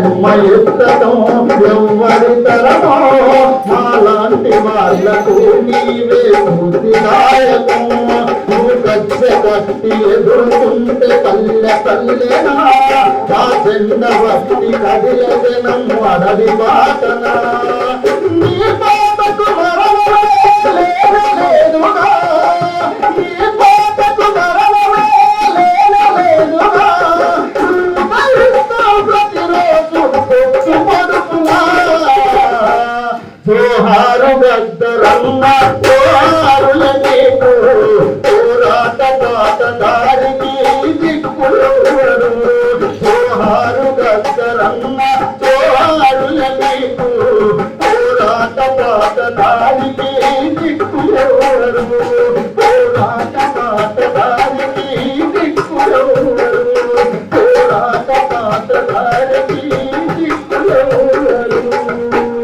జన్మ ఎత్తడం ఎవ్వరి తరమో మాలాంటి వాళ్ళకు నీవే స్ఫూర్తిదాయకం నువ్వు గచ్చ కట్టి ఎదుర్కొంటే పల్లె పల్లెనా నా చెండ భక్తి కదిల జనం అడవి బాటనా నీ పాటకు మరణమే లేదుగా నీ పాటకు మరణమే లేదుగా ప్రతిరోజు పొచ్చు పడుకున్నా జోహారు గద్దరమ్మ జోహారుల నీకు